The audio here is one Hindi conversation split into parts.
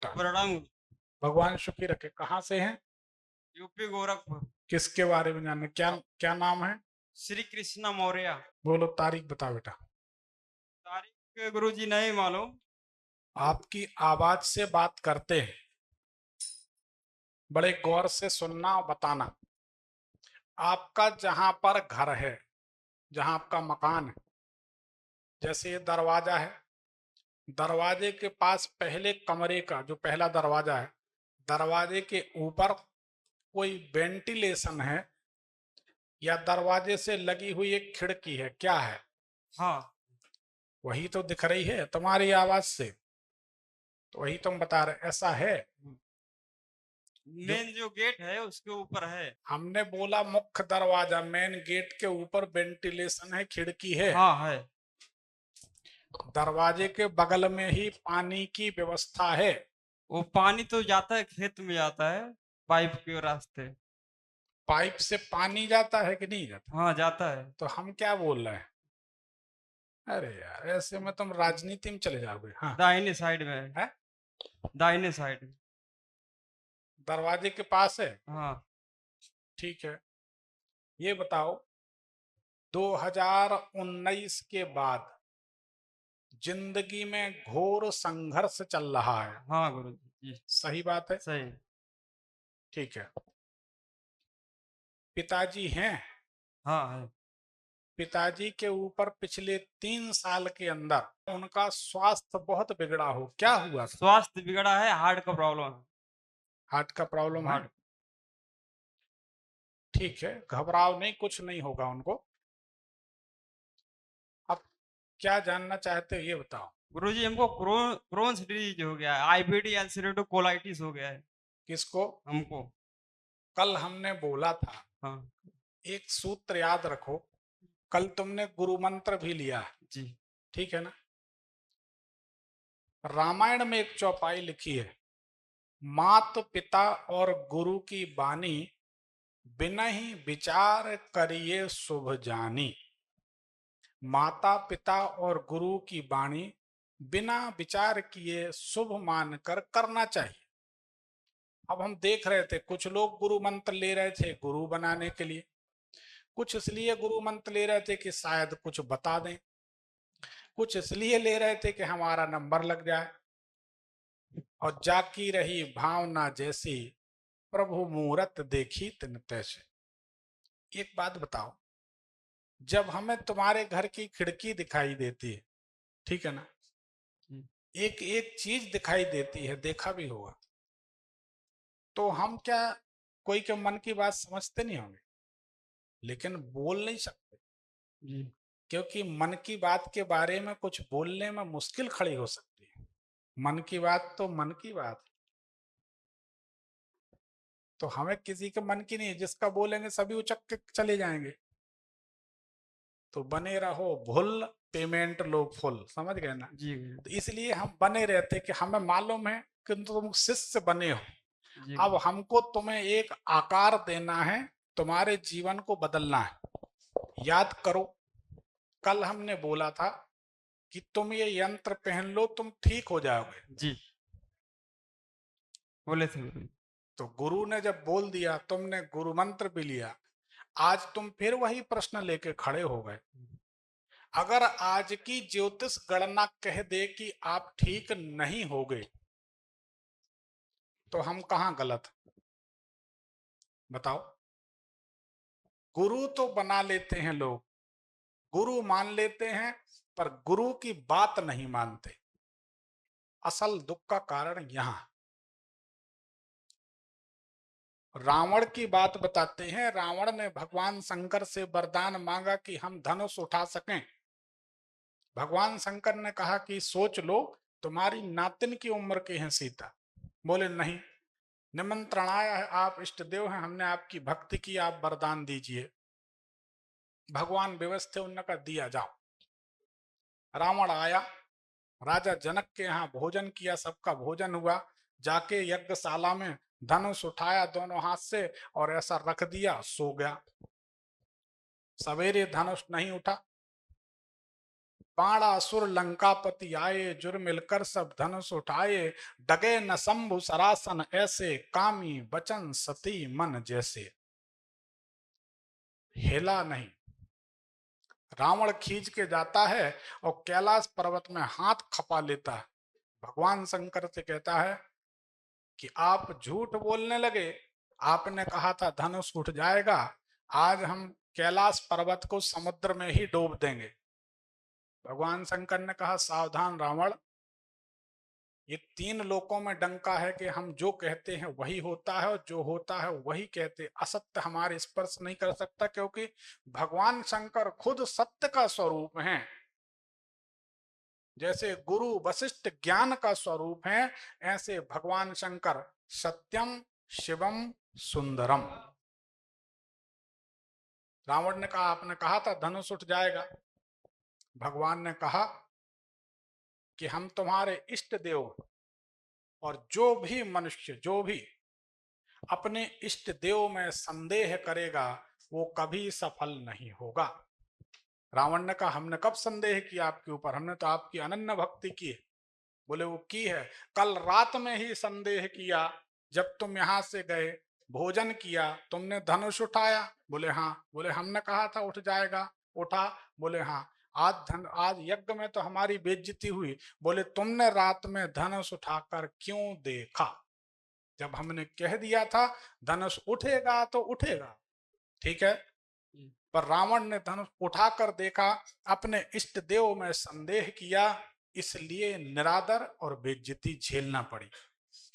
नमस्कार। प्रणाम। भगवान सुखी रखे। कहाँ से हैं? यूपी गोरखपुर। किसके बारे में जानना? क्या क्या नाम है? श्री कृष्णा मौर्य। बोलो, तारीख बताओ बेटा। तारीख गुरुजी नहीं मालूम। आपकी आवाज से बात करते हैं, बड़े गौर से सुनना और बताना। आपका जहां पर घर है, जहां आपका मकान है, जैसे ये दरवाजा है, दरवाजे के पास पहले कमरे का जो पहला दरवाजा है, दरवाजे के ऊपर कोई वेंटिलेशन है या दरवाजे से लगी हुई एक खिड़की है? क्या है? हाँ। वही तो दिख रही है तुम्हारी आवाज से, तो वही तुम बता रहे, ऐसा है? जो मेन जो गेट है उसके ऊपर है। हमने बोला मुख्य दरवाजा, मेन गेट के ऊपर वेंटिलेशन है, खिड़की है। हाँ है। दरवाजे के बगल में ही पानी की व्यवस्था है। वो पानी तो जाता है, खेत में जाता है, पाइप के रास्ते। पाइप से पानी जाता है कि नहीं जाता? हाँ जाता है। तो हम क्या बोल रहे हैं? अरे यार, ऐसे में तुम राजनीति में चले जाओगे। हाँ दाहिने साइड में है। है, दाहिने साइड में। दरवाजे के पास है। हाँ। ठीक है, ये बताओ, 2019 के बाद जिंदगी में घोर संघर्ष चल रहा है। हाँ गुरुजी जी। सही बात है? सही। ठीक है। पिताजी हैं? हाँ है। पिताजी के ऊपर पिछले 3 साल के अंदर उनका स्वास्थ्य बहुत बिगड़ा हो, क्या हुआ था? स्वास्थ्य बिगड़ा है, हार्ट का प्रॉब्लम है। हार्ट का प्रॉब्लम है? हार्ट। ठीक है, घबराओ नहीं, कुछ नहीं होगा उनको। अब क्या जानना चाहते हो ये बताओ। गुरुजी हमको क्रोन्स डिजीज हो गया है, आईबीडी अल्सरेटिव कोलाइटिस हो गया है किसको? हमको। कल हमने बोला था, हाँ। एक सूत्र याद रखो। कल तुमने गुरु मंत्र भी लिया है, जी। ठीक है ना? रामायण में एक चौपाई लिखी है, मात पिता और गुरु की बानी, बिनहि विचार करिए शुभ जानी। माता पिता और गुरु की वाणी बिना विचार किए शुभ मानकर करना चाहिए। अब हम देख रहे थे कुछ लोग गुरु मंत्र ले रहे थे गुरु बनाने के लिए, कुछ इसलिए गुरु मंत्र ले रहे थे कि शायद कुछ बता दें, कुछ इसलिए ले रहे थे कि हमारा नंबर लग जाए। और जाकी रही भावना जैसी, प्रभु मूरत देखी तिन तैसे। एक बात बताओ, जब हमें तुम्हारे घर की खिड़की दिखाई देती है, ठीक है ना, एक एक चीज दिखाई देती है, देखा भी होगा, तो हम क्या कोई के मन की बात समझते नहीं होंगे? लेकिन बोल नहीं सकते, जी। क्योंकि मन की बात के बारे में कुछ बोलने में मुश्किल खड़ी हो सकती है। मन की बात तो मन की बात है, तो हमें किसी के मन की नहीं है, जिसका बोलेंगे सभी उचक के चले जाएंगे। तो बने रहो भुल, पेमेंट लो फुल, समझ गए ना? जी। तो इसलिए हम बने रहते कि हमें मालूम है कि तुम शिष्य बने हो। जी। अब हमको तुम्हें एक आकार देना है, तुम्हारे जीवन को बदलना है। याद करो, कल हमने बोला था कि तुम ये यंत्र पहन लो, तुम ठीक हो जाओगे। जी बोले थे गुरुजी। तो गुरु ने जब बोल दिया, तुमने गुरु मंत्र भी लिया, आज तुम फिर वही प्रश्न लेके खड़े हो गए। अगर आज की ज्योतिष गणना कह दे कि आप ठीक नहीं होगे, तो हम कहां गलत? बताओ। गुरु तो बना लेते हैं लोग, गुरु मान लेते हैं, पर गुरु की बात नहीं मानते। असल दुख का कारण यहां। रावण की बात बताते हैं, रावण ने भगवान शंकर से वरदान मांगा कि हम धनुष उठा सकें। भगवान शंकर ने कहा कि सोच लो, तुम्हारी नातिन की उम्र की है सीता। बोले नहीं, निमंत्रण आया है, आप इष्ट देव हैं, हमने आपकी भक्ति की, आप वरदान दीजिए। भगवान विवश थे, उन्होंने कहा दिया जाओ। रावण आया, राजा जनक के यहाँ भोजन किया, सबका भोजन हुआ, जाके यज्ञशाला में धनुष उठाया दोनों हाथ से और ऐसा रख दिया, सो गया। सवेरे धनुष नहीं उठा। बाणासुर लंकापति आए, जुर मिलकर सब धनुष उठाए, डगे न शंभु सरासन ऐसे, कामी बचन सती मन जैसे। हिला नहीं। रावण खींच के जाता है और कैलाश पर्वत में हाथ खपा लेता है। भगवान शंकर से कहता है कि आप झूठ बोलने लगे, आपने कहा था धनुष उठ जाएगा, आज हम कैलाश पर्वत को समुद्र में ही डूब देंगे। भगवान शंकर ने कहा सावधान रावण, ये तीन लोकों में डंका है कि हम जो कहते हैं वही होता है और जो होता है वही कहते, असत्य हमारे स्पर्श नहीं कर सकता, क्योंकि भगवान शंकर खुद सत्य का स्वरूप हैं। जैसे गुरु वशिष्ठ ज्ञान का स्वरूप है, ऐसे भगवान शंकर सत्यम शिवम सुंदरम। रावण ने कहा आपने कहा था धनुष उठ जाएगा। भगवान ने कहा कि हम तुम्हारे इष्ट देव, और जो भी मनुष्य जो भी अपने इष्ट देव में संदेह करेगा वो कभी सफल नहीं होगा। रावण ने कहा हमने कब संदेह किया आपके ऊपर, हमने तो आपकी अनन्य भक्ति की है। बोले वो की है, कल रात में ही संदेह किया, जब तुम यहां से गए भोजन किया तुमने धनुष उठाया। बोले हाँ। बोले हमने कहा था उठ जाएगा, उठा। बोले हाँ। आज यज्ञ में तो हमारी बेइज्जती हुई। बोले तुमने रात में धनुष उठाकर क्यों देखा? जब हमने कह दिया था धनुष उठेगा तो उठेगा, ठीक है, पर रावण ने धनुष उठाकर देखा, अपने इष्ट देव में संदेह किया, इसलिए निरादर और बेइज्जती झेलना पड़ी।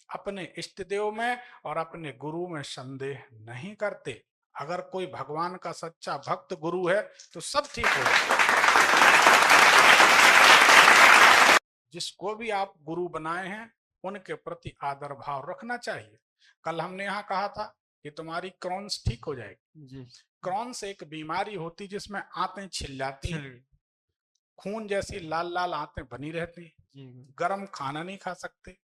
अपने इष्ट देव में और अपने गुरु में संदेह नहीं करते। अगर कोई भगवान का सच्चा भक्त गुरु है तो सब ठीक हो जाए। जिसको भी आप गुरु बनाए हैं उनके प्रति आदर भाव रखना चाहिए। कल हमने यहाँ कहा था कि तुम्हारी क्रॉन्स ठीक हो जाएगी जी। क्रॉन्स एक बीमारी होती जिसमें आंतें छिल जाती हैं, खून जैसी लाल लाल आंतें बनी रहती, गर्म खाना नहीं खा सकते,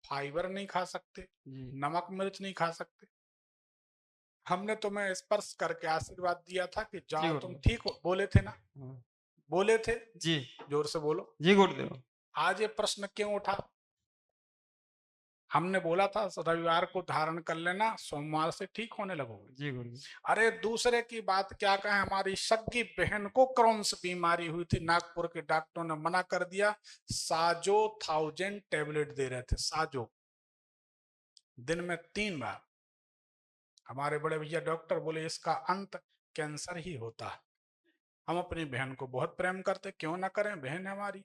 फाइबर नहीं खा सकते, नमक मिर्च नहीं खा सकते। हमने तुम्हें स्पर्श करके आशीर्वाद दिया था कि जाओ तुम ठीक हो, बोले थे ना? बोले थे जी, जोर से बोलो जी गुरुदेव। आज ये प्रश्न क्यों उठा? हमने बोला था रविवार को धारण कर लेना, सोमवार से ठीक होने लगोगे। जी गुरुदेव। अरे दूसरे की बात क्या कहें, हमारी सगी बहन को क्रॉन्स बीमारी हुई थी, नागपुर के डॉक्टरों ने मना कर दिया, साजो 1000 टेबलेट दे रहे थे, साजो, दिन में 3 बार। हमारे बड़े भैया डॉक्टर बोले इसका अंत कैंसर ही होता है। हम अपनी बहन को बहुत प्रेम करते, क्यों ना करें, बहन है हमारी।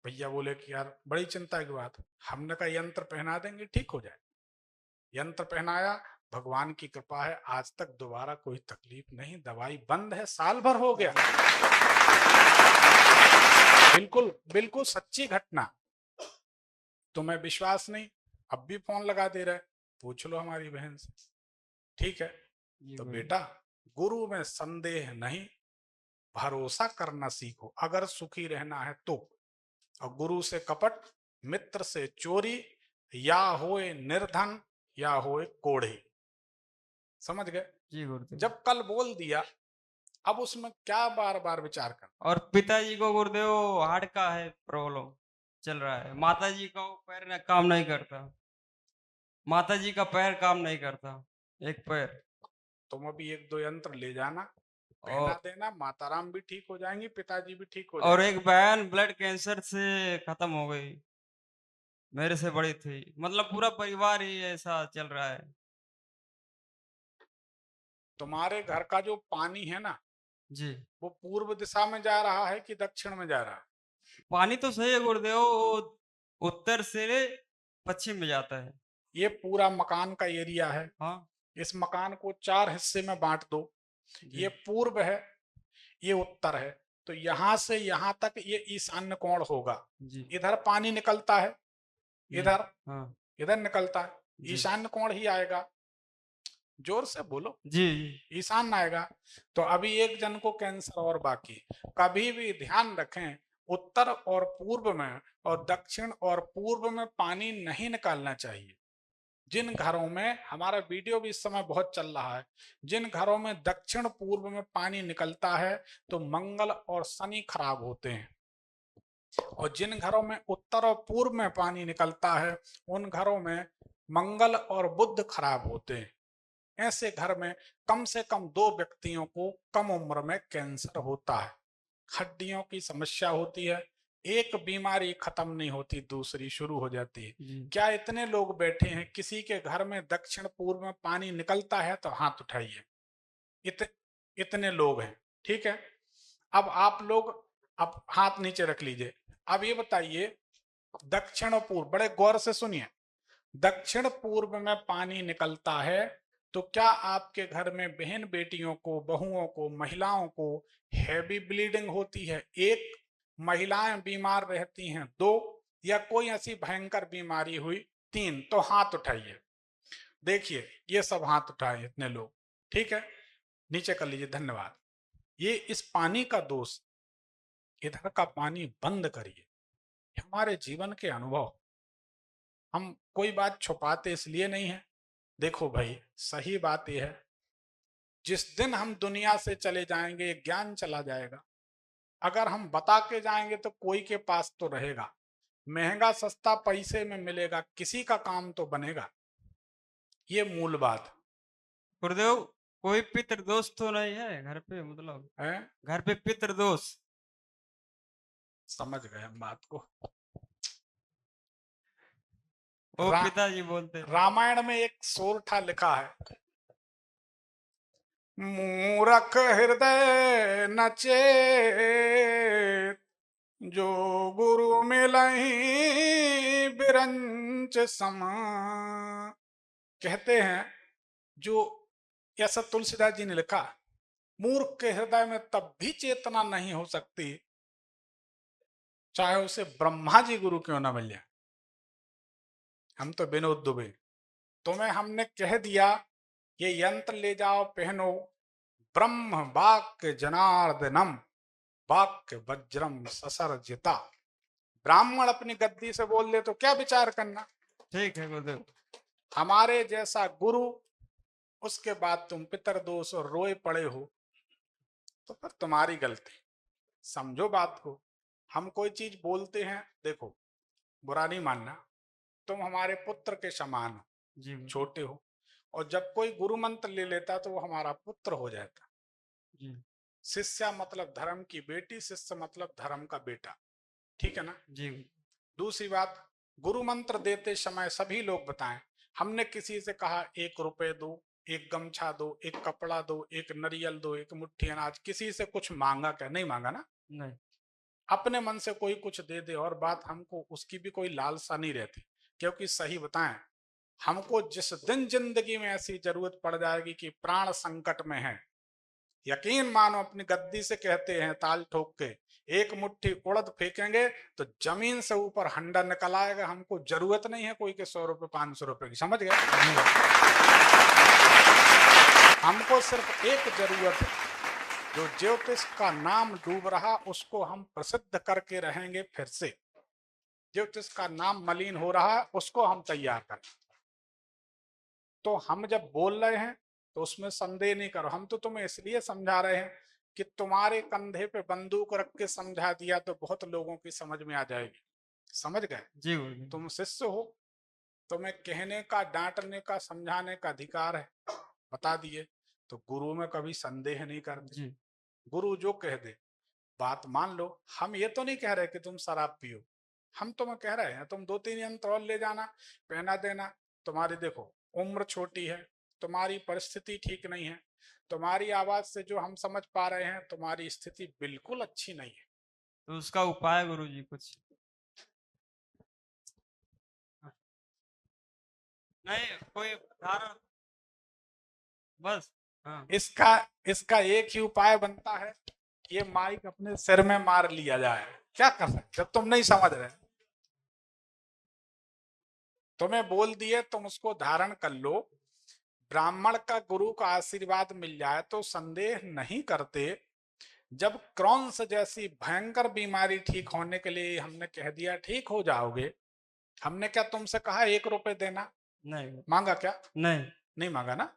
भैया बोले कि यार बड़ी चिंता की बात। हमने कहा यंत्र पहना देंगे ठीक हो जाए। यंत्र पहनाया, भगवान की कृपा है आज तक दोबारा कोई तकलीफ नहीं, दवाई बंद है, साल भर हो गया। बिल्कुल बिल्कुल सच्ची घटना। तुम्हें विश्वास नहीं, अब भी फोन लगा दे रहे, पूछ लो हमारी बहन से, ठीक है। तो बेटा गुरु में संदेह नहीं, भरोसा करना सीखो अगर सुखी रहना है तो। और गुरु से कपट, मित्र से चोरी, या होए निर्धन या होए कोढ़े। समझ गए? जी गुरुदेव। जब कल बोल दिया अब उसमें क्या बार बार विचार करना। और पिताजी को गुरुदेव हार्ट का है प्रॉब्लम चल रहा है, माताजी का पैर काम नहीं करता, माताजी का पैर काम नहीं करता, एक पैर। तुम अभी 1-2 यंत्र ले जाना, पहना और देना, माताराम भी ठीक हो जाएंगी, पिताजी भी ठीक हो और जाएंगे। एक बहन ब्लड कैंसर से खत्म हो गई, मेरे से बड़ी थी, मतलब पूरा परिवार ही ऐसा चल रहा है। तुम्हारे घर का जो पानी है ना जी। वो पूर्व दिशा में जा रहा है कि दक्षिण में जा रहा है? पानी तो सही है गुरुदेव, वो उत्तर से पश्चिम में जाता है। ये पूरा मकान का एरिया है। हाँ। इस मकान को 4 हिस्से में बांट दो। ये पूर्व है, ये उत्तर है, तो यहां से यहां तक ये ईशान्य कोण होगा। इधर पानी निकलता है, इधर हाँ। इधर निकलता है, ईशान्य कोण ही आएगा। जोर से बोलो जी। ईशान आएगा। तो अभी एक जन को कैंसर और बाकी। कभी भी ध्यान रखें उत्तर और पूर्व में और दक्षिण और पूर्व में पानी नहीं निकालना चाहिए। जिन घरों में, हमारा वीडियो भी इस समय बहुत चल रहा है, जिन घरों में दक्षिण पूर्व में पानी निकलता है तो मंगल और शनि खराब होते हैं, और जिन घरों में उत्तर और पूर्व में पानी निकलता है उन घरों में मंगल और बुध खराब होते हैं। ऐसे घर में कम से कम 2 व्यक्तियों को कम उम्र में कैंसर होता है, हड्डियों की समस्या होती है, एक बीमारी खत्म नहीं होती दूसरी शुरू हो जाती है। जी क्या इतने लोग बैठे हैं किसी के घर में दक्षिण पूर्व में पानी निकलता है तो हाथ उठाइए। इतने लोग हैं, ठीक है। अब आप लोग अब हाथ नीचे रख लीजिए। अब ये बताइए, दक्षिण और पूर्व, बड़े गौर से सुनिए, दक्षिण पूर्व में पानी निकलता है तो क्या आपके घर में बहन बेटियों को, बहुओं को, महिलाओं को हैवी ब्लीडिंग होती है? 1, महिलाएं बीमार रहती हैं 2, या कोई ऐसी भयंकर बीमारी हुई 3? तो हाथ उठाइए। देखिए ये सब हाथ उठाए इतने लोग, ठीक है, नीचे कर लीजिए, धन्यवाद। ये इस पानी का दोष, इधर का पानी बंद करिए। हमारे जीवन के अनुभव, हम कोई बात छुपाते इसलिए नहीं है। देखो भाई, सही बात यह है, जिस दिन हम दुनिया से चले जाएंगे ज्ञान चला जाएगा। अगर हम बता के जाएंगे तो कोई के पास तो रहेगा, महंगा सस्ता पैसे में मिलेगा, किसी का काम तो बनेगा। ये मूल बात गुरुदेव, कोई पितृदोष तो नहीं है घर पे, मतलब है। घर पे पितृदोष? समझ गए हम बात को। वो रा, पिताजी बोलते। रामायण में एक सोरठा लिखा है, मूरख हृदय नचेत, जो गुरु मिलहि बिरंच सम। कहते हैं, जो ऐसा तुलसीदास जी ने लिखा, मूर्ख के हृदय में तब भी चेतना नहीं हो सकती चाहे उसे ब्रह्मा जी गुरु क्यों ना मिल जाए। हम तो विनोद दुबे, तुम्हें हमने कह दिया ये यंत्र ले जाओ पहनो, ब्रह्म वाक्य जनार्दनम, वाक्य वज्रम ससर्जिता। ब्राह्मण अपनी गद्दी से बोल दे तो क्या विचार करना। ठीक है गुरुदेव। हमारे जैसा गुरु, उसके बाद तुम पितरदोष और रोए पड़े हो, तो फिर तुम्हारी गलती। समझो बात को। हम कोई चीज बोलते हैं, देखो बुरा नहीं मानना, तुम हमारे पुत्र के समान हो, जी गुरुदेव। छोटे हो, और जब कोई गुरु मंत्र ले लेता तो वो हमारा पुत्र हो जाता। जी शिष्या मतलब धर्म की बेटी, शिष्य मतलब धर्म का बेटा, ठीक है ना। जी गुरुदेव। दूसरी बात, गुरु मंत्र देते समय सभी लोग बताएं, हमने किसी से कहा 1 रुपए दो, एक गमछा दो, एक कपड़ा दो, एक नरियल दो, एक मुट्ठी अनाज, किसी से कुछ मांगा क्या? नहीं मांगा ना। नहीं। अपने मन से कोई कुछ दे दे और बात, हमको उसकी भी कोई लालसा नहीं रहती। क्योंकि सही बताएं, हमको जिस दिन जिंदगी में ऐसी जरूरत पड़ जाएगी कि प्राण संकट में है, यकीन मानो अपनी गद्दी से कहते हैं ताल ठोक के, एक मुट्ठी उड़द फेंकेंगे तो जमीन से ऊपर हंडा निकल आएगा। हमको जरूरत नहीं है कोई के 100 रुपए 500 रुपए की, समझ गए। हमको सिर्फ एक जरूरत है, जो ज्योतिष का नाम डूब रहा उसको हम प्रसिद्ध करके रहेंगे। फिर से ज्योतिष का नाम मलिन हो रहा है उसको हम तैयार करें। तो हम जब बोल रहे हैं तो उसमें संदेह नहीं करो। हम तो तुम्हें इसलिए समझा रहे हैं कि तुम्हारे कंधे पे बंदूक रख के समझा दिया तो बहुत लोगों की समझ में आ जाएगी। समझ गए। जी गुरुदेव। तुम शिष्य हो, तुम्हें कहने का, डांटने का, समझाने का अधिकार है, बता दिए। तो गुरु में कभी संदेह नहीं करते। जी गुरु जो कह दे बात मान लो। हम ये तो नहीं कह रहे कि तुम शराब पियो, हम तुम्हें कह रहे हैं तुम 2-3 यंत्र और ले जाना, पहना देना। तुम्हारी देखो उम्र छोटी है, तुम्हारी परिस्थिति ठीक नहीं है, तुम्हारी आवाज से जो हम समझ पा रहे हैं तुम्हारी स्थिति बिल्कुल अच्छी नहीं है। तो उसका उपाय गुरु जी कुछ? नहीं, कोई धारा बस। हाँ। इसका इसका एक ही उपाय बनता है, ये माइक अपने सिर में मार लिया जाए। क्या कर सकते जब तुम नहीं समझ रहे, तुम्हें बोल दिए तुम उसको धारण कर लो। ब्राह्मण का गुरु का आशीर्वाद मिल जाए तो संदेह नहीं करते। जब क्रॉन्स जैसी भयंकर बीमारी ठीक होने के लिए हमने कह दिया ठीक हो जाओगे, हमने क्या तुमसे कहा 1 रुपए देना? नहीं मांगा क्या? नहीं। नहीं मांगा ना।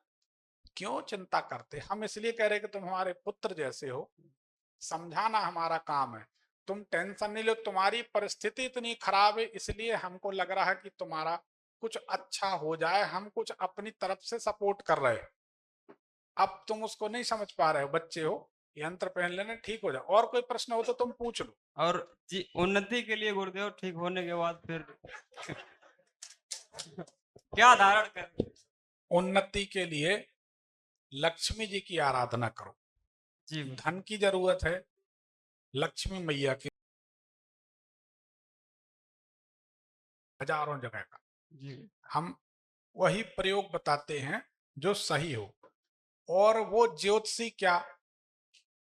क्यों चिंता करते? हम इसलिए कह रहे कि तुम हमारे पुत्र जैसे हो, समझाना हमारा काम है। तुम टेंशन नहीं लो, तुम्हारी परिस्थिति इतनी खराब है इसलिए हमको लग रहा है कि तुम्हारा कुछ अच्छा हो जाए, हम कुछ अपनी तरफ से सपोर्ट कर रहे हैं। अब तुम उसको नहीं समझ पा रहे हो, बच्चे हो, यंत्र पहन लेना ठीक हो जाए। और कोई प्रश्न हो तो तुम पूछ लो। और जी उन्नति के लिए गुरुदेव ठीक होने के बाद फिर क्या धारण करें? उन्नति के लिए लक्ष्मी जी की आराधना करो। जी गुरुदेव। धन की जरूरत है, लक्ष्मी मैया की हजारों जगह का। जी हम वही प्रयोग बताते हैं जो सही हो। और वो ज्योतिषी क्या,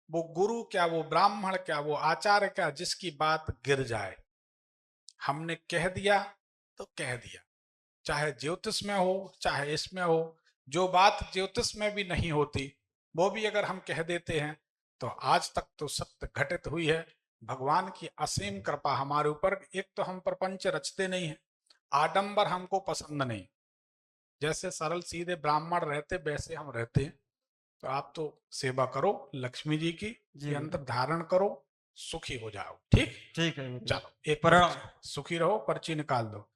वो गुरु क्या, वो ब्राह्मण क्या, वो आचार्य क्या, जिसकी बात गिर जाए, हमने कह दिया तो कह दिया, चाहे ज्योतिष में हो चाहे इसमें हो। जो बात ज्योतिष में भी नहीं होती वो भी अगर हम कह देते हैं तो आज तक तो सत्य घटित हुई है। भगवान की असीम कृपा हमारे ऊपर। एक तो हम प्रपंच रचते नहीं है, आडंबर हमको पसंद नहीं। जैसे सरल सीधे ब्राह्मण रहते वैसे हम रहते हैं। तो आप तो सेवा करो लक्ष्मी जी की, जी यंत्र गुरुदेव। धारण करो, सुखी हो जाओ। ठीक, ठीक है गुरुदेव। चलो एक प्रणाम। पर्ची, सुखी रहो, पर्ची निकाल दो।